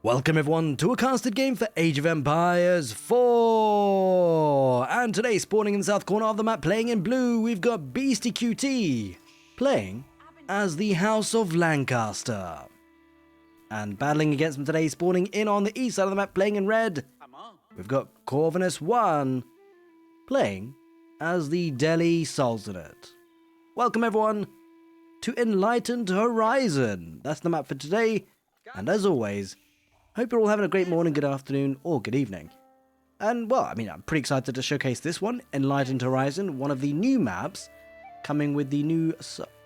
Welcome everyone to a casted game for Age of Empires 4! And today, spawning in the south corner of the map, playing in blue, we've got Beastyqt, playing as the House of Lancaster. And battling against them today, spawning in on the east side of the map, playing in red, we've got Corvinus 1, playing as the Delhi Sultanate. Welcome everyone to Enlightened Horizon. That's the map for today, and as always, hope you're all having a great morning, good afternoon, or good evening. And, well, I'm pretty excited to showcase this one, Enlightened Horizon, one of the new maps, coming with the new,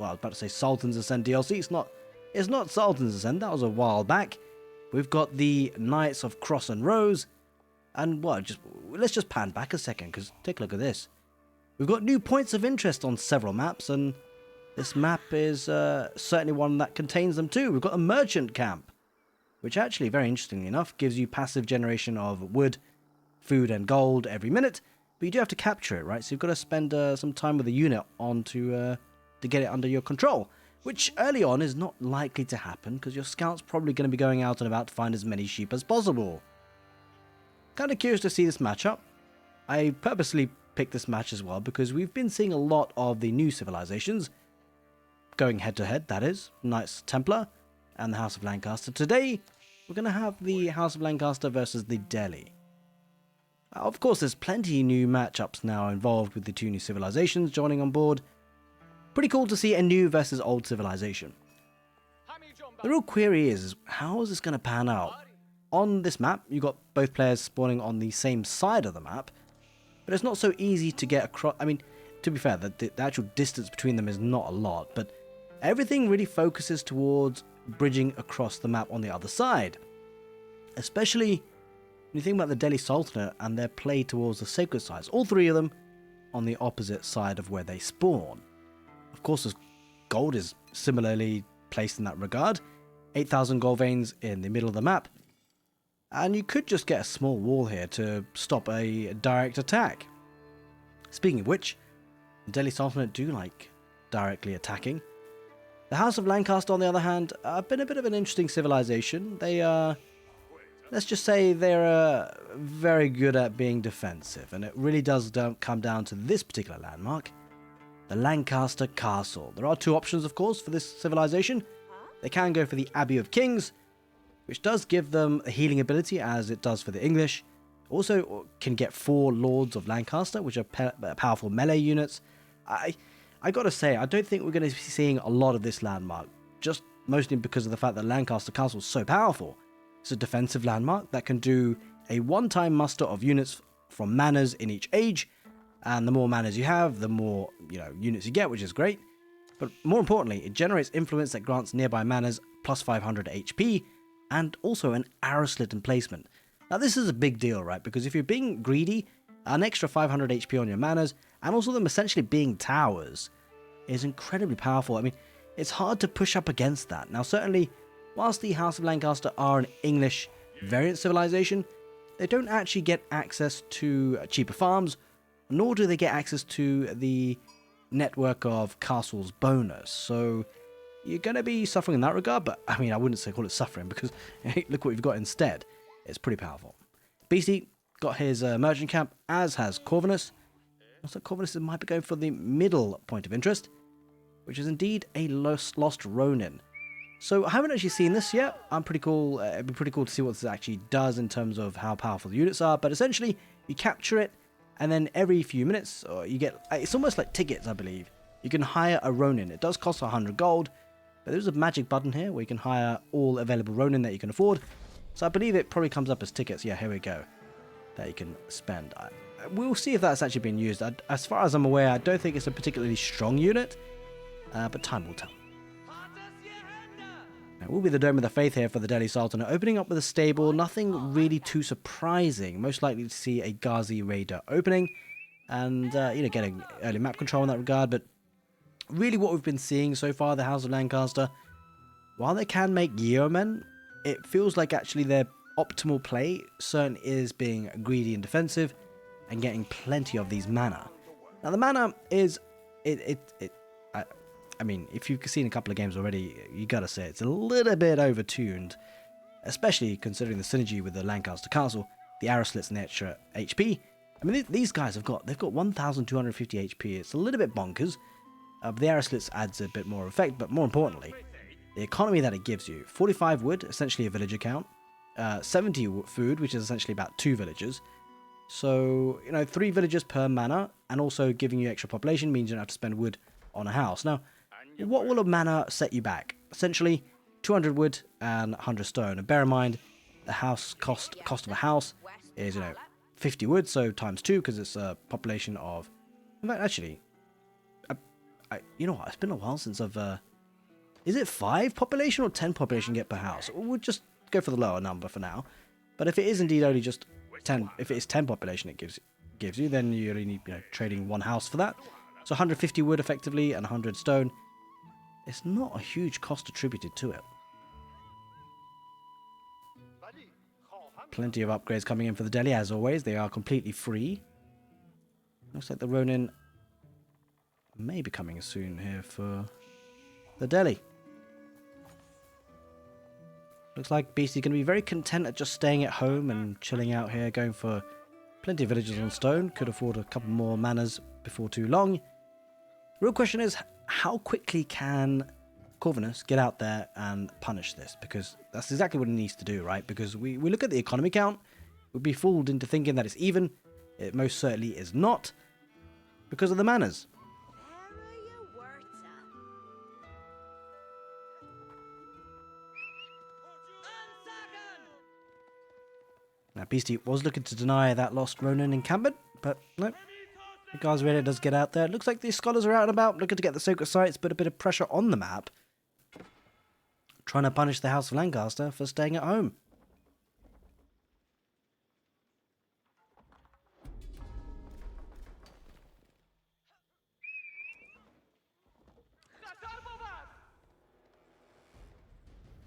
well, I was about to say Sultan's Ascent DLC. It's not Sultan's Ascent, that was a while back. We've got the Knights of Cross and Rose, and, well, let's just pan back a second, because take a look at this. We've got new points of interest on several maps, and this map is certainly one that contains them too. We've got a merchant camp, which actually, very interestingly enough, gives you passive generation of wood, food and gold every minute, but you do have to capture it, right? So you've got to spend some time with a unit on to get it under your control, which early on is not likely to happen because your scout's probably going to be going out and about to find as many sheep as possible. Kind of curious to see this matchup. I purposely picked this match as well because we've been seeing a lot of the new civilizations going head to head, that is, Knights Templar and the House of Lancaster. Today, we're going to have the House of Lancaster versus the Delhi. Of course, there's plenty new matchups now involved with the two new civilizations joining on board. Pretty cool to see a new versus old civilization. The real query is how is this going to pan out? On this map, you've got both players spawning on the same side of the map, but it's not so easy to get across. To be fair, the actual distance between them is not a lot, but everything really focuses towards bridging across the map on the other side. Especially when you think about the Delhi Sultanate and their play towards the sacred sites, all three of them on the opposite side of where they spawn. Of course, gold is similarly placed in that regard. 8,000 gold veins in the middle of the map. And you could just get a small wall here to stop a direct attack. Speaking of which, the Delhi Sultanate do like directly attacking. The House of Lancaster, on the other hand, have been a bit of an interesting civilization. They let's just say they're very good at being defensive, and it really does come down to this particular landmark, the Lancaster Castle. There are two options, of course, for this civilization. They can go for the Abbey of Kings, which does give them a healing ability, as it does for the English. Also can get 4 Lords of Lancaster, which are powerful melee units. I gotta say, I don't think we're going to be seeing a lot of this landmark, just mostly because of the fact that Lancaster Castle is so powerful. It's a defensive landmark that can do a one-time muster of units from manors in each age, and the more manors you have, the more units you get, which is great. But more importantly, it generates influence that grants nearby manors plus 500 HP, and also an arrow slit emplacement. Now this is a big deal, right? Because if you're being greedy, an extra 500 HP on your manors, and also them essentially being towers, is incredibly powerful. It's hard to push up against that. Now certainly, whilst the House of Lancaster are an English variant civilization, they don't actually get access to cheaper farms, nor do they get access to the network of castles bonus. So you're going to be suffering in that regard, but I wouldn't say call it suffering, because look what you've got instead. It's pretty powerful. Beasty got his merchant camp, as has Corvinus. Looks like Corvinus might be going for the middle point of interest, which is indeed a lost Ronin. So I haven't actually seen this yet. I'm pretty cool. It'd be pretty cool to see what this actually does in terms of how powerful the units are. But essentially, you capture it, and then every few minutes, you get, it's almost like tickets, I believe. You can hire a Ronin. It does cost 100 gold, but there's a magic button here where you can hire all available Ronin that you can afford. So I believe it probably comes up as tickets. Yeah, here we go. That you can spend. We'll see if that's actually been used. As far as I'm aware, I don't think it's a particularly strong unit, but time will tell. Now, it will be the Dome of the Faith here for the Delhi Sultanate, opening up with a stable, nothing really too surprising. Most likely to see a Ghazi Raider opening, and getting early map control in that regard. But really what we've been seeing so far, the House of Lancaster, while they can make yeomen, it feels like actually their optimal play certainly is being greedy and defensive, and getting plenty of these mana. Now the mana is, if you've seen a couple of games already, you gotta say it's a little bit overtuned. especially considering the synergy with the Lancaster Castle, the arrow slits and the extra HP. I mean, these guys they've got 1,250 HP. It's a little bit bonkers. But the arrow slits adds a bit more effect, but more importantly, the economy that it gives you. 45 wood, essentially a villager count. 70 food, which is essentially about 2 villagers. So, 3 villagers per manor, and also giving you extra population means you don't have to spend wood on a house. Now, what will a manor set you back? Essentially, 200 wood and 100 stone. And bear in mind, the house cost of a house is, 50 wood, so times 2, because it's a population of... In fact, actually, you know what? It's been a while since I've... Is it 5 population or 10 population get per house? We'll just go for the lower number for now. But if it is indeed only just 10, if it is 10 population it gives you, then you only need, trading 1 house for that. So 150 wood effectively and 100 stone. It's not a huge cost attributed to it. Plenty of upgrades coming in for the Delhi, as always. They are completely free. Looks like the Ronin may be coming soon here for the Delhi. Looks like Beasty's going to be very content at just staying at home and chilling out here, going for plenty of villages on stone. Could afford a couple more manors before too long. Real question is, how quickly can Corvinus get out there and punish this? Because that's exactly what it needs to do, right? Because we look at the economy count, we'd be fooled into thinking that it's even. It most certainly is not, because of the manors. Now, Beasty was looking to deny that lost Ronin encampment, but no. The guys really does get out there. It looks like these scholars are out and about, looking to get the sacred sites, but a bit of pressure on the map. Trying to punish the House of Lancaster for staying at home.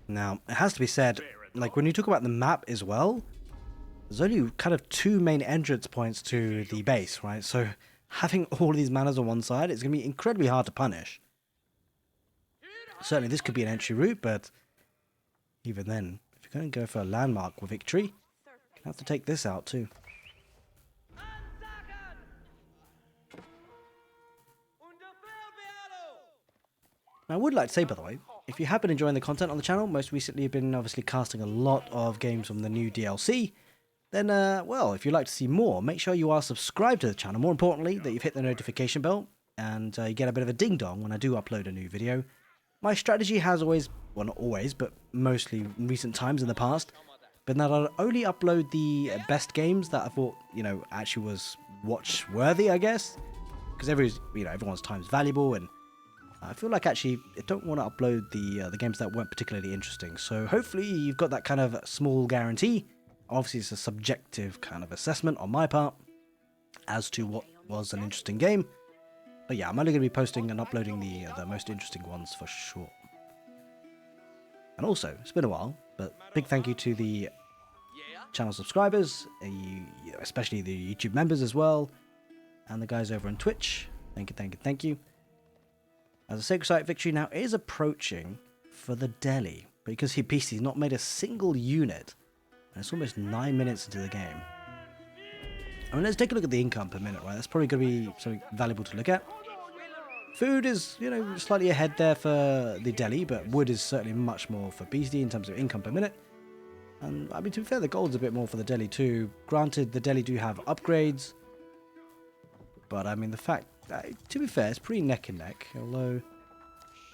Now, it has to be said, like when you talk about the map as well, there's only kind of 2 main entrance points to the base, right? So having all of these manors on one side, it's going to be incredibly hard to punish. Certainly this could be an entry route, but even then, if you're going to go for a landmark with victory, you have to take this out too. Now, I would like to say, by the way, if you have been enjoying the content on the channel, most recently I've been obviously casting a lot of games from the new DLC, then, well, if you'd like to see more, make sure you are subscribed to the channel. More importantly, that you've hit the notification bell, and you get a bit of a ding-dong when I do upload a new video. My strategy has always, well not always, but mostly in recent times in the past, been that I'll only upload the best games that I thought, actually was watch-worthy, I guess. Because everyone's time is valuable, and I feel like actually I don't want to upload the games that weren't particularly interesting. So hopefully you've got that kind of small guarantee. Obviously it's a subjective kind of assessment on my part as to what was an interesting game. But yeah, I'm only going to be posting and uploading the most interesting ones for sure. And also, it's been a while, but big thank you to the channel subscribers, especially the YouTube members as well, and the guys over on Twitch. Thank you, thank you, thank you. As a sacred site victory now is approaching for the Delhi, because Beasty's not made a single unit, and it's almost 9 minutes into the game. I mean, let's take a look at the income per minute, right? That's probably going to be something valuable to look at. Food is, slightly ahead there for the Delhi, but wood is certainly much more for Beasty in terms of income per minute. And, I mean, to be fair, the gold's a bit more for the Delhi too. Granted, the Delhi do have upgrades, but, I mean, the fact, to be fair, it's pretty neck and neck, although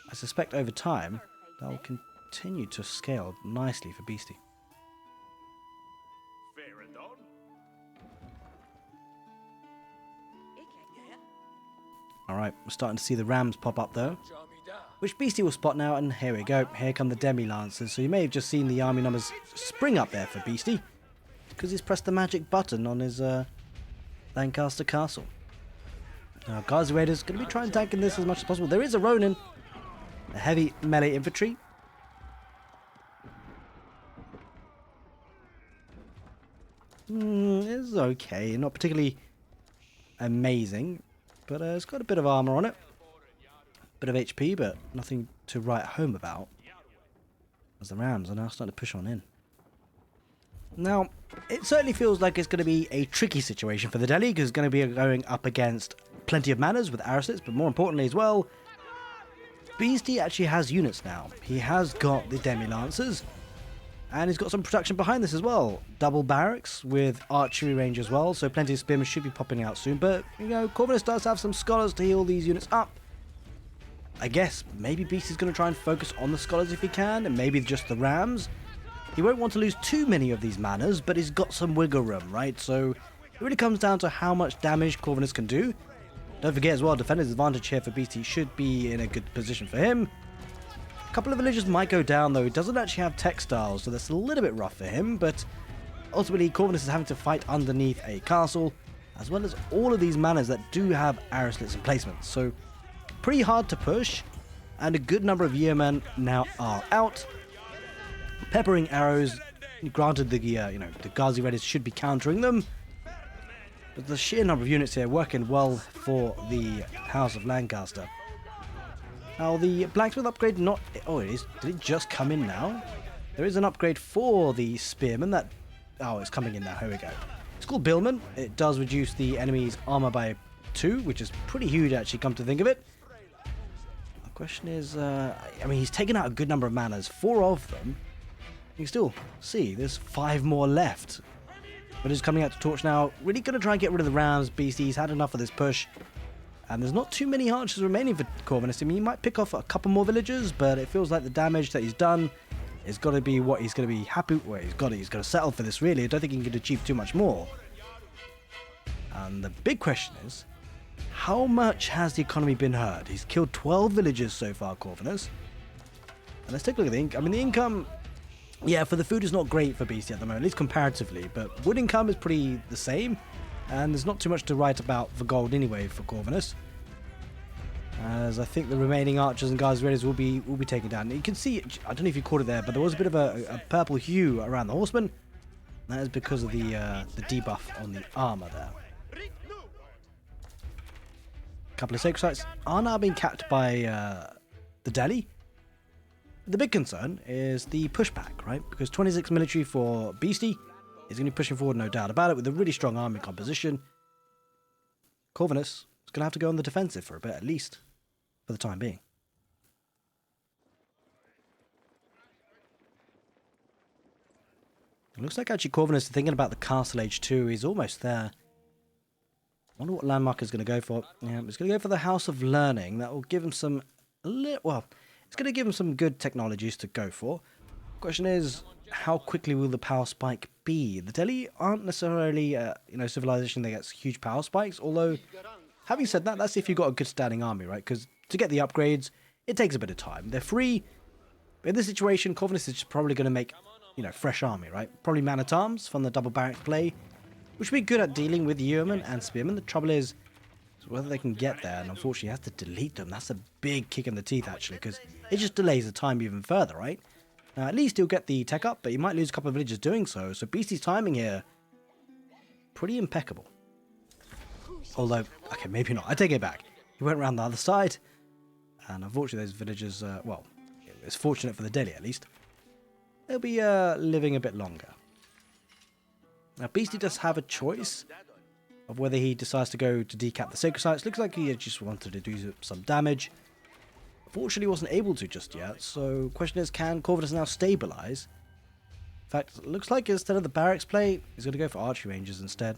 I suspect over time, that will continue to scale nicely for Beasty. Alright, we're starting to see the rams pop up though, which Beasty will spot now, and here we go. Here come the demi-lancers. So you may have just seen the army numbers spring up there for Beasty, because he's pressed the magic button on his Lancaster castle. Now, Guards Raiders going to be trying tanking this as much as possible. There is a Ronin, a heavy melee infantry. It's okay, not particularly amazing. But it's got a bit of armor on it. Bit of HP, but nothing to write home about. As the Rams are now starting to push on in. Now, it certainly feels like it's going to be a tricky situation for the Delhi, because it's going to be going up against plenty of manners with Arislets, but more importantly as well, Beasty actually has units now. He has got the Demi-Lancers, and he's got some production behind this as well. Double barracks with archery range as well, so plenty of spearmen should be popping out soon. But, you know, Corvinus does have some scholars to heal these units up. I guess maybe Beasty's going to try and focus on the scholars if he can, and maybe just the rams. He won't want to lose too many of these manners, but he's got some wiggle room, right? So it really comes down to how much damage Corvinus can do. Don't forget as well, defender's advantage here for Beasty should be in a good position for him. A couple of villagers might go down though. He doesn't actually have textiles, so that's a little bit rough for him, but ultimately Corvinus is having to fight underneath a castle, as well as all of these manners that do have Arislets and placements. So pretty hard to push, and a good number of yeomen now are out. Peppering arrows, granted the the Ghazi Raiders should be countering them, but the sheer number of units here working well for the House of Lancaster. Now the blacksmith upgrade not... Oh, it is. Did it just come in now? There is an upgrade for the spearman that... Oh, it's coming in now. Here we go. It's called Billman. It does reduce the enemy's armor by 2, which is pretty huge actually, come to think of it. The question is... I mean, he's taken out a good number of manners. 4 of them. You can still see there's 5 more left. But he's coming out to torch now. Really going to try and get rid of the rams. Beasty, he's had enough of this push. And there's not too many archers remaining for Corvinus. I mean, he might pick off a couple more villagers, but it feels like the damage that he's done is got to be what he's going to be happy with. Well, he's got to settle for this, really. I don't think he can achieve too much more. And the big question is, how much has the economy been hurt? He's killed 12 villagers so far, Corvinus. And let's take a look at the income. I mean, the income... Yeah, for the food is not great for Beasty at the moment, at least comparatively, but wood income is pretty the same, and there's not too much to write about for gold anyway for Corvinus, as I think the remaining archers and Ghazi Raiders will be taken down. You can see, I don't know if you caught it there, but there was a bit of a purple hue around the horsemen. That is because of the debuff on the armor there. A couple of sacred sites are now being capped by the Delhi. The big concern is the pushback, right? Because 26 military for Beasty is going to be pushing forward, no doubt about it, with a really strong army composition. Corvinus is going to have to go on the defensive for a bit, at least, for the time being. It looks like actually Corvinus is thinking about the Castle Age 2. He's almost there. I wonder what landmark he's going to go for. Yeah, he's going to go for the House of Learning. That will give him some... Well... It's going to give him some good technologies to go for. Question is, how quickly will the power spike be? The Delhi aren't necessarily, civilization that gets huge power spikes. Although, having said that, that's if you've got a good standing army, right? Because to get the upgrades, it takes a bit of time. They're free. But in this situation, Corvinus is probably going to make, fresh army, right? Probably man-at-arms from the double barrack play, which would be good at dealing with yeomen and spearmen. The trouble is whether they can get there, and unfortunately he has to delete them. That's a big kick in the teeth, actually, because it just delays the time even further, right? At least he'll get the tech up, but he might lose a couple of villagers doing so. So Beasty's timing here, pretty impeccable. Although, okay, maybe not. I take it back. He went around the other side, and unfortunately those villagers, well, it's fortunate for the Delhi at least. They'll be living a bit longer. Now Beasty does have a choice of whether he decides to go to decap the sacred sites. Looks like he just wanted to do some damage. Fortunately, he wasn't able to just yet. So, question is, can Corvinus now stabilize? In fact, it looks like instead of the barracks play, he's going to go for archery ranges instead.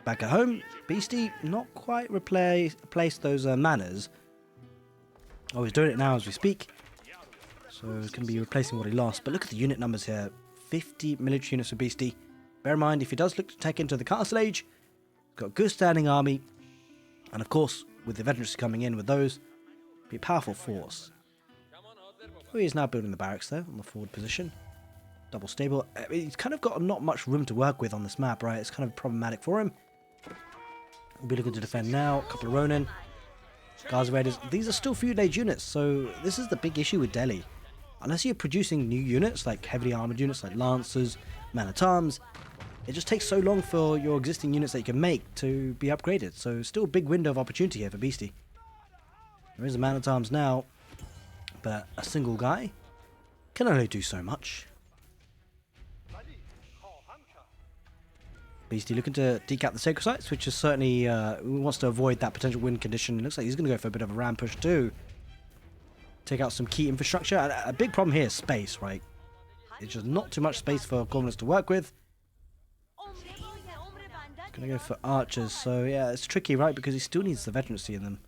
Back at home, Beasty not quite replaced those manners. Oh, he's doing it now as we speak. So he's going to be replacing what he lost. But look at the unit numbers here. 50 military units for Beasty. Bear in mind, if he does look to take into the Castle Age, he's got a good standing army. And of course, with the veterans coming in with those, be a powerful force. Oh, he's now building the barracks there on the forward position. Double stable. I mean, he's kind of got not much room to work with on this map, right? It's kind of problematic for him. We'll be looking to defend now. A couple of Ronin. Ghazi Raiders. These are still feud age units, so this is the big issue with Delhi. Unless you're producing new units, like heavily armoured units like Lancers, Man-at-Arms, it just takes so long for your existing units that you can make to be upgraded. So still a big window of opportunity here for Beasty. There is a man-at-arms now, but a single guy can only do so much. Beasty looking to decap the sacred sites, which is certainly wants to avoid that potential win condition. It looks like he's going to go for a bit of a ram push too. Take out some key infrastructure. And a big problem here is space, right? It's just not too much space for Corvinus to work with. Gonna go for archers, so yeah, it's tricky, right? Because he still needs the veterancy in them.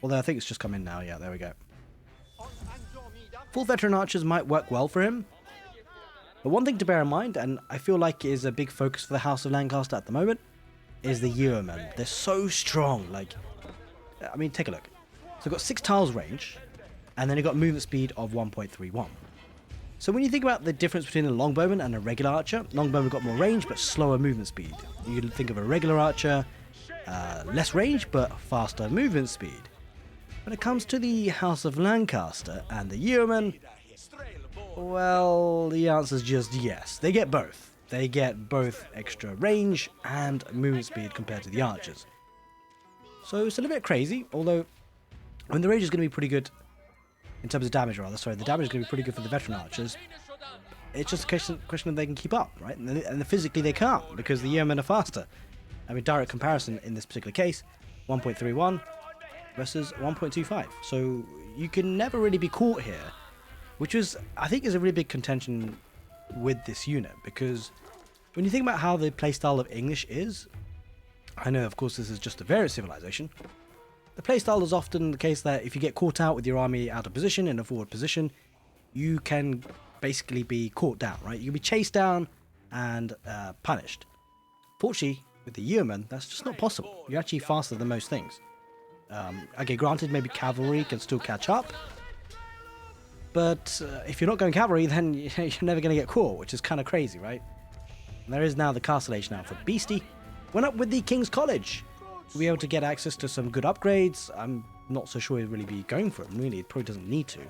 Although I think it's just come in now, yeah, there we go. Full veteran archers might work well for him. But one thing to bear in mind, and I feel like is a big focus for the House of Lancaster at the moment, is the yumen. They're so strong, like, I mean, take a look. So they've got 6 tiles range, and then you've got movement speed of 1.31. So when you think about the difference between a longbowman and a regular archer, longbowman got more range but slower movement speed. You can think of a regular archer, less range but faster movement speed. When it comes to the House of Lancaster and the yumen, well, the answer is just yes. They get both. They get both extra range and movement speed compared to the archers. So it's a little bit crazy, although when the range is going to be pretty good in terms of damage, rather. Sorry, the damage is going to be pretty good for the veteran archers. It's just a question of they can keep up, right? And physically they can't, because the yeomen are faster. I mean, direct comparison in this particular case, 1.31 versus 1.25. So you can never really be caught here, which is, I think, is a really big contention with this unit, because when you think about how the playstyle of English is, I know, of course, this is just a variant civilization. The playstyle is often the case that if you get caught out with your army out of position, in a forward position, you can basically be caught down, right? You'll be chased down and punished. Fortunately, with the yeomen, that's just not possible. You're actually faster than most things. Okay, granted, maybe cavalry can still catch up, but if you're not going cavalry, then you're never going to get caught, which is kind of crazy, right? And there is now the castle age now for Beasty. Went up with the King's College. To be able to get access to some good upgrades. I'm not so sure he'd really be going for them, really. It probably doesn't need to,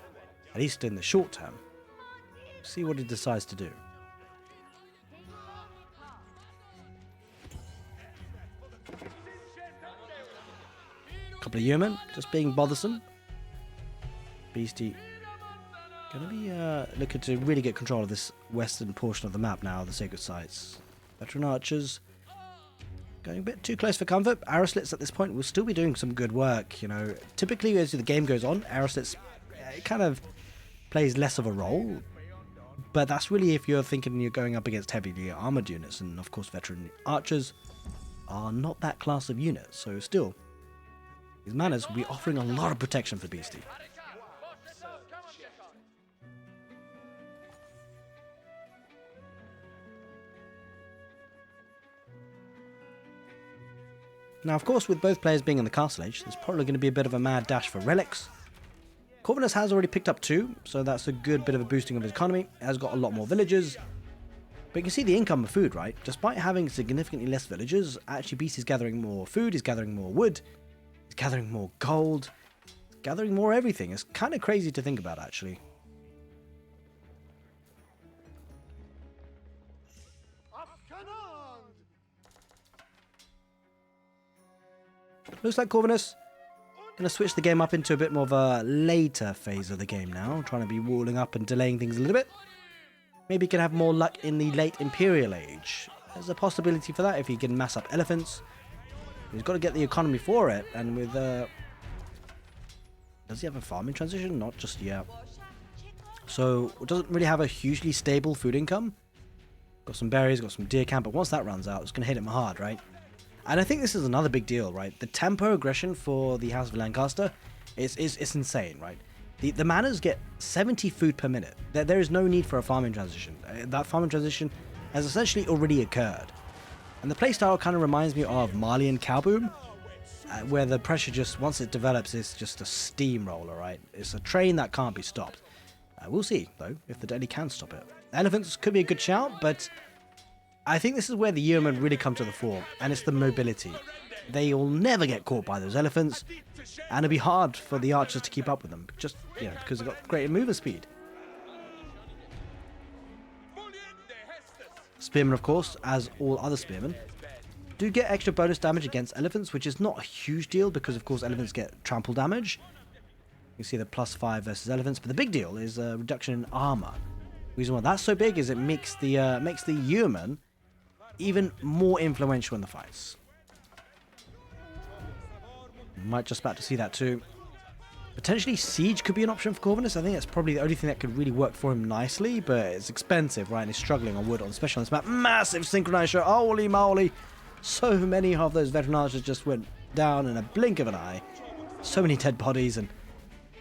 at least in the short term. See what he decides to do. Couple of yeomen just being bothersome. Beasty gonna be looking to really get control of this western portion of the map now, the sacred sites. Veteran archers going a bit too close for comfort. Arrowslits at this point will still be doing some good work, you know. Typically, as the game goes on, Arrowslits kind of plays less of a role. But that's really if you're thinking you're going up against heavily armored units. And of course, veteran archers are not that class of unit. So still, these manners will be offering a lot of protection for Beasty. Now, of course, with both players being in the castle age, there's probably going to be a bit of a mad dash for relics. Corvinus has already picked up 2, so that's a good bit of a boosting of his economy. He has got a lot more villagers. But you can see the income of food, right? Despite having significantly less villagers, actually Beasty's gathering more food, he's gathering more wood, he's gathering more gold, gathering more everything. It's kind of crazy to think about, actually. Looks like Corvinus going to switch the game up into a bit more of a later phase of the game now, trying to be walling up and delaying things a little bit. Maybe he can have more luck in the late Imperial age. There's a possibility for that if he can mass up elephants. He's got to get the economy for it, and with... does he have a farming transition? Not just yet. So, doesn't really have a hugely stable food income. Got some berries, got some deer camp, but once that runs out, it's going to hit him hard, right? And I think this is another big deal, right? The tempo aggression for the House of Lancaster is insane, right? The manors get 70 food per minute. There is no need for a farming transition. That farming transition has essentially already occurred. And the playstyle kind of reminds me of Malian Cowboom, where the pressure just, once it develops, is just a steamroller, right? It's a train that can't be stopped. We'll see, though, if the Delhi can stop it. Elephants could be a good shout, but I think this is where the yeomen really come to the fore, and it's the mobility. They will never get caught by those elephants, and it'll be hard for the archers to keep up with them, just, you know, because they've got greater movement speed. Spearmen, of course, as all other spearmen, do get extra bonus damage against elephants, which is not a huge deal because, of course, elephants get trample damage. You see the +5 versus elephants, but the big deal is a reduction in armor. The reason why that's so big is it makes the yumen even more influential in the fights. Might just about to see that too. Potentially siege could be an option for Corvinus. I think that's probably the only thing that could really work for him nicely, but it's expensive, right? And he's struggling on wood, especially on this map. Massive synchronized shot. Holy moly. So many of those veteran archers just went down in a blink of an eye. So many dead bodies. And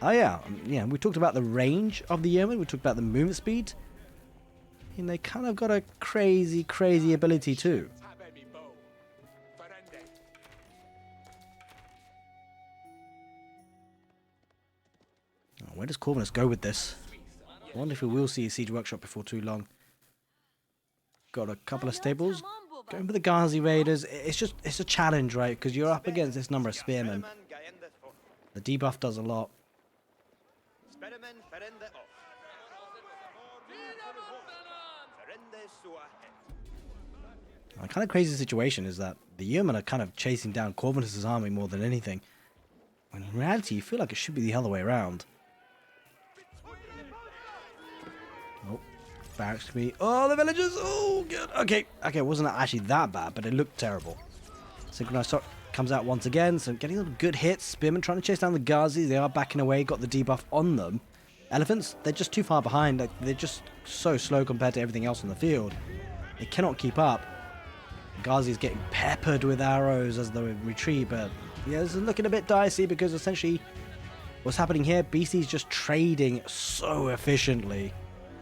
oh yeah, we talked about the range of the yeoman. We talked about the movement speed. And they kind of got a crazy, crazy ability too. Where does Corvinus go with this? I wonder if we will see a siege workshop before too long. Got a couple of stables. Going for the Ghazi raiders. It's a challenge, right? Because you're up against this number of spearmen. The debuff does a lot. The kind of crazy situation is that the yeomen are kind of chasing down Corvinus' army more than anything. When in reality, you feel like it should be the other way around. Oh, barracks to me. Oh, the villagers! Oh, good. Okay, it wasn't actually that bad, but it looked terrible. Synchronized shot comes out once again, so getting some good hits. Spearmen trying to chase down the Ghazis. They are backing away, got the debuff on them. Elephants, they're just too far behind. Like, they're just so slow compared to everything else on the field. They cannot keep up. Ghazi's getting peppered with arrows as they retreat, but yeah, this is looking a bit dicey because essentially what's happening here, Beasty's just trading so efficiently.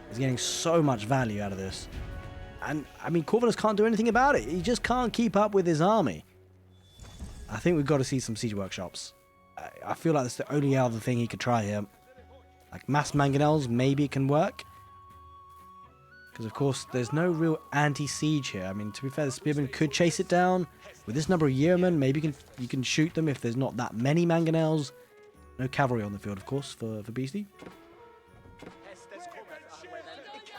He's getting so much value out of this. And, I mean, Corvinus can't do anything about it. He just can't keep up with his army. I think we've got to see some siege workshops. I feel like that's the only other thing he could try here. Like mass mangonels, maybe it can work. Because, of course, there's no real anti-siege here. I mean, to be fair, the spearmen could chase it down. With this number of yeomen, maybe you can shoot them if there's not that many mangonels. No cavalry on the field, of course, for Beasty.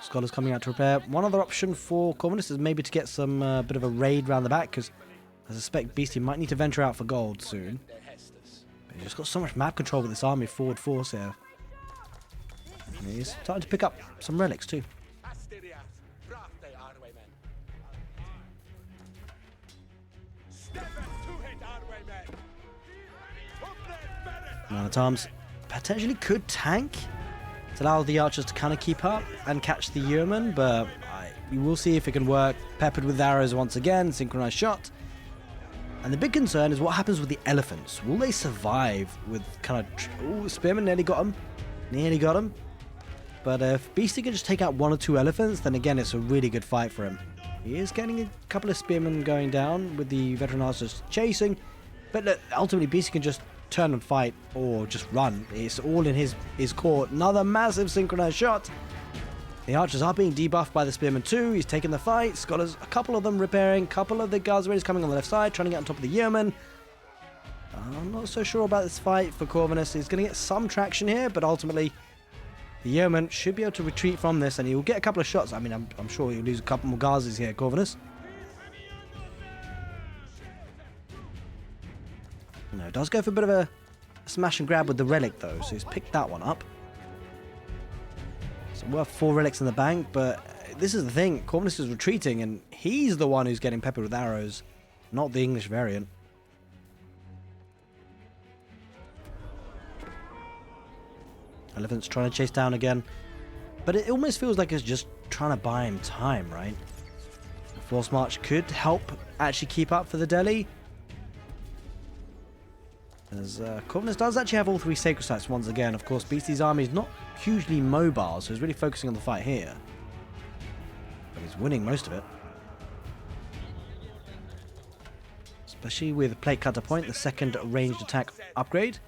Scholars coming out to repair. One other option for Corvinus is maybe to get some bit of a raid around the back, because I suspect Beasty might need to venture out for gold soon. But he's just got so much map control with this army forward force here. And he's starting to pick up some relics too. Man-at-arms potentially could tank to allow the archers to kind of keep up and catch the yeoman, but we will see if it can work. Peppered with arrows once again, synchronized shot. And the big concern is what happens with the elephants. Will they survive with kind of... Spearman nearly got him. Nearly got him. But if Beasty can just take out 1 or 2 elephants, then again it's a really good fight for him. He is getting a couple of spearmen going down with the veteran archers chasing. But look, ultimately Beasty can just turn and fight or just run. It's all in his court. Another massive synchronized shot. The archers are being debuffed by the spearmen too. He's taking the fight. Scholars, a couple of them repairing. A couple of the guards raiders coming on the left side, trying to get on top of the yeoman. I'm not so sure about this fight for Corvinus. He's going to get some traction here, but ultimately the yeoman should be able to retreat from this, and he will get a couple of shots. I mean, I'm sure he'll lose a couple more Ghazis here, Corvinus. No, does go for a bit of a smash and grab with the relic though, so he's picked that one up. So we'll have 4 relics in the bank, but this is the thing, Corvinus is retreating and he's the one who's getting peppered with arrows, not the English variant. Elephant's trying to chase down again, but it almost feels like it's just trying to buy him time, right? The force march could help actually keep up for the Delhi. As Corvinus does actually have all 3 sacred sites once again. Of course, Beasty's army is not hugely mobile, so he's really focusing on the fight here. But he's winning most of it. Especially with Plate Cutter Point, the second ranged attack upgrade.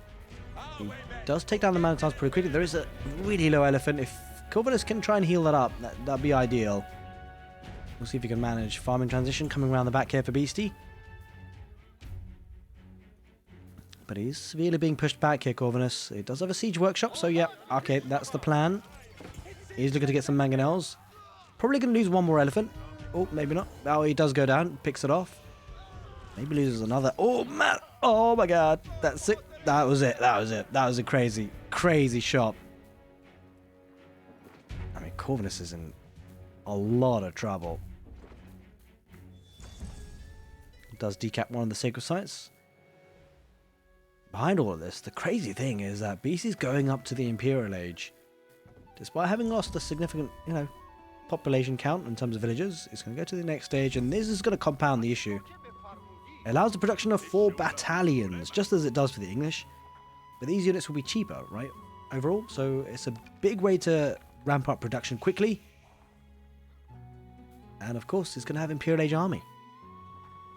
He does take down the man-at-arms pretty quickly. There is a really low elephant. If Corvinus can try and heal that up, that'd be ideal. We'll see if he can manage. Farming transition coming around the back here for Beasty. But he's severely being pushed back here, Corvinus. He does have a siege workshop, so yeah, okay, that's the plan. He's looking to get some mangonels. Probably going to lose 1 more elephant. Oh, maybe not. Oh, he does go down. Picks it off. Maybe loses another. Oh, man. Oh, my God. That's it. That was it. That was it. That was a crazy, crazy shot. I mean, Corvinus is in a lot of trouble. Does decap one of the sacred sites. Behind all of this, the crazy thing is that Beasty's going up to the Imperial Age. Despite having lost a significant, population count in terms of villagers, it's going to go to the next stage, and this is going to compound the issue. It allows the production of 4 battalions, just as it does for the English. But these units will be cheaper, right? Overall, so it's a big way to ramp up production quickly. And of course, it's going to have Imperial Age army.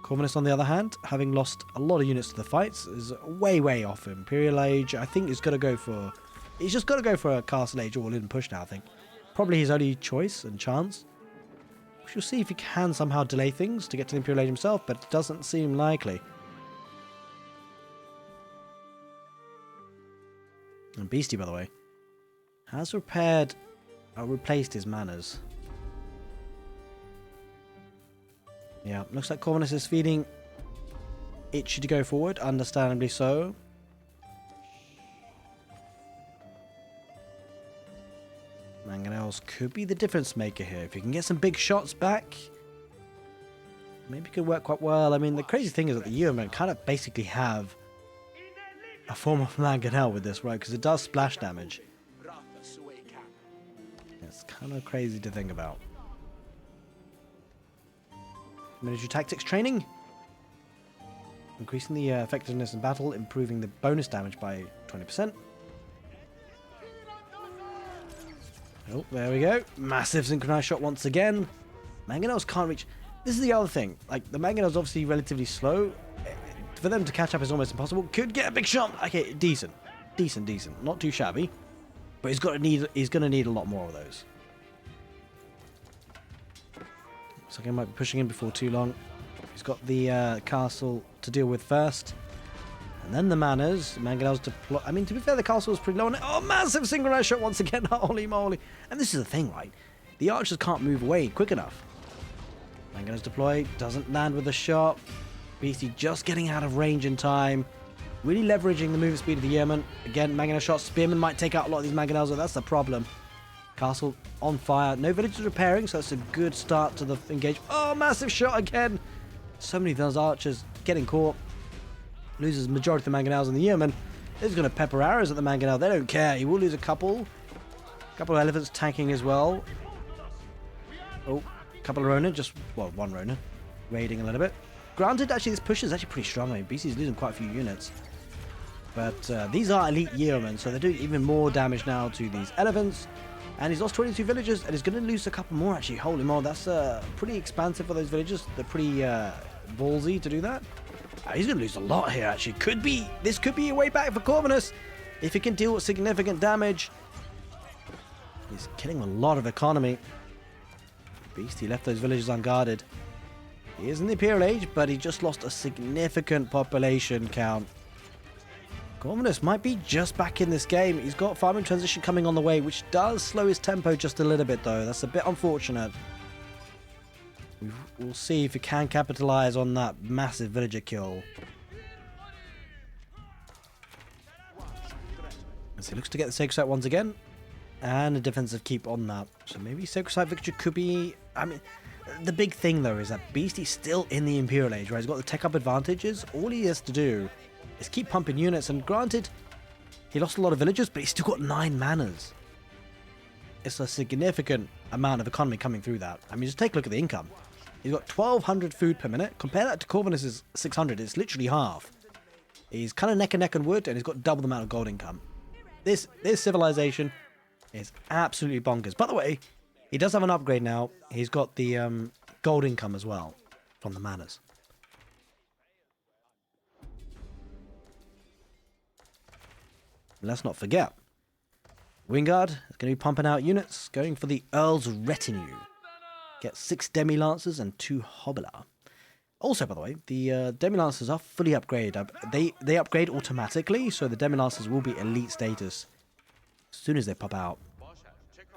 Corvinus, on the other hand, having lost a lot of units to the fights, is way, way off Imperial Age. I think he's going to go for... He's just got to go for a Castle Age all-in push now, I think. Probably his only choice and chance. We shall see if he can somehow delay things to get to the Imperial Age himself, but it doesn't seem likely. And Beasty, by the way, has replaced his manners. Yeah, looks like Corvinus is feeling itchy to go forward, understandably so. Mangonels could be the difference maker here. If you can get some big shots back, maybe it could work quite well. I mean, the crazy thing is that the yumen kind of basically have a form of mangonel with this, right? Because it does splash damage. It's kind of crazy to think about. Military tactics training. Increasing the effectiveness in battle, improving the bonus damage by 20%. Oh, there we go. Massive synchronized shot once again. Mangonels can't reach... This is the other thing. Like, the Mangonels obviously relatively slow. For them to catch up is almost impossible. Could get a big shot. Okay, decent. Decent. Not too shabby. But he's going to need a lot more of those. Looks like he might be pushing in before too long. He's got the castle to deal with first. And then the manners. Mangonels deploy. I mean, to be fair, the castle is pretty low on it. Oh, massive synchronized shot once again. Holy moly. And this is the thing, right? The archers can't move away quick enough. Mangonels deploy. Doesn't land with a shot. Beasty just getting out of range in time. Really leveraging the movement speed of the Yeoman. Again, Mangonel shot. Spearman might take out a lot of these Mangonels, but that's the problem. Castle on fire. No villagers repairing, so that's a good start to the engage. Oh, massive shot again. So many of those archers getting caught. Loses the majority of the Mangonels, and the Yeoman is going to pepper arrows at the Mangonel. They don't care. He will lose a couple. Couple of elephants tanking as well. Oh, couple of Ronin. One Ronin. Raiding a little bit. Granted, actually, this push is actually pretty strong. I mean, BC's losing quite a few units. But these are elite Yeomen, so they're doing even more damage now to these elephants. And he's lost 22 villagers, and he's going to lose a couple more, actually. Holy moly, that's pretty expansive for those villagers. They're pretty ballsy to do that. He's going to lose a lot here, actually. This could be a way back for Corvinus if he can deal with significant damage. He's killing a lot of economy. Beasty left those villagers unguarded. He is in the Imperial Age, but he just lost a significant population count. Corvinus might be just back in this game. He's got farming transition coming on the way, which does slow his tempo just a little bit, though. That's a bit unfortunate. We'll see if he can capitalize on that massive villager kill. As he looks to get the Sacred Site once again. And a defensive keep on that. So maybe Sacred Site victory could be... I mean, the big thing, though, is that Beasty's still in the Imperial Age, right? He's got the tech-up advantages. All he has to do is keep pumping units. And granted, he lost a lot of villagers, but he's still got 9 manners. It's a significant amount of economy coming through that. I mean, just take a look at the income. He's got 1,200 food per minute. Compare that to Corvinus' 600. It's literally half. He's kind of neck and neck on wood, and he's got double the amount of gold income. This civilization is absolutely bonkers. By the way, he does have an upgrade now. He's got the gold income as well from the manors. Let's not forget, Wingard is going to be pumping out units, going for the Earl's Retinue. Get 6 Demi-Lancers and 2 Hobbler. Also, by the way, the Demi-Lancers are fully upgraded. They upgrade automatically, so the Demi-Lancers will be elite status as soon as they pop out.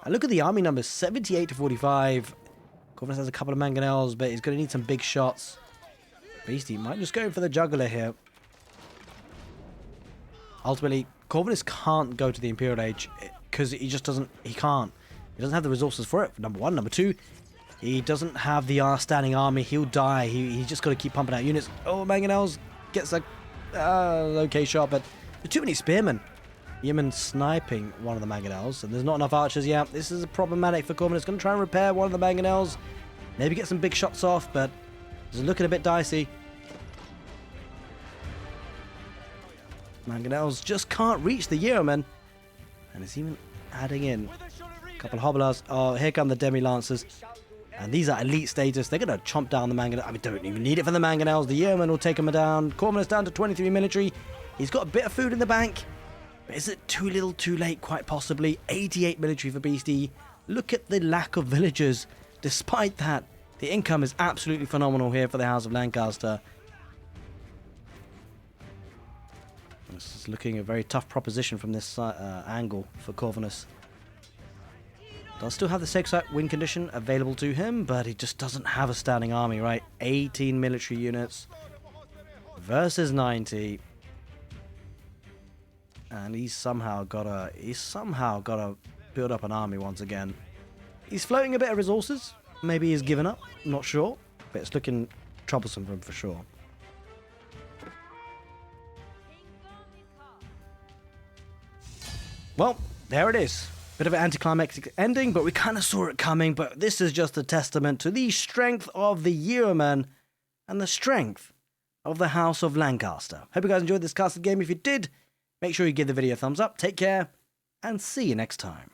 And look at the army numbers, 78 to 45. Corvus has a couple of mangonels, but he's going to need some big shots. Beasty might just go for the juggler here. Ultimately, Corvus can't go to the Imperial Age because he just doesn't. He can't. He doesn't have the resources for it. Number one. Number two, he doesn't have the standing army. He'll die. He's just got to keep pumping out units. Oh, mangonels gets a okay shot, but there's too many spearmen. Yumen sniping one of the mangonels, and there's not enough archers. Yeah, this is problematic for Corvus. It's going to try and repair one of the mangonels. Maybe get some big shots off, but it's looking a bit dicey. Mangonels just can't reach the Yeomen. And it's even adding in a couple of hobblers. Oh, here come the demi-lancers. And these are elite status. They're going to chomp down the mangonels. I mean, don't even need it for the mangonels. The Yeomen will take them down. Corvus down to 23 military. He's got a bit of food in the bank. But is it too little, too late? Quite possibly. 88 military for Beasty. Look at the lack of villagers. Despite that, the income is absolutely phenomenal here for the House of Lancaster. This is looking a very tough proposition from this angle for Corvinus. Does still have the Sexite win condition available to him, but he just doesn't have a standing army, right? 18 military units versus 90. And he's somehow gotta build up an army once again. He's floating a bit of resources. Maybe he's given up. I'm not sure. But it's looking troublesome for him for sure. Well, there it is. Bit of an anticlimactic ending, but we kind of saw it coming. But this is just a testament to the strength of the Yeomen and the strength of the House of Lancaster. Hope you guys enjoyed this casted game. If you did, make sure you give the video a thumbs up. Take care, and see you next time.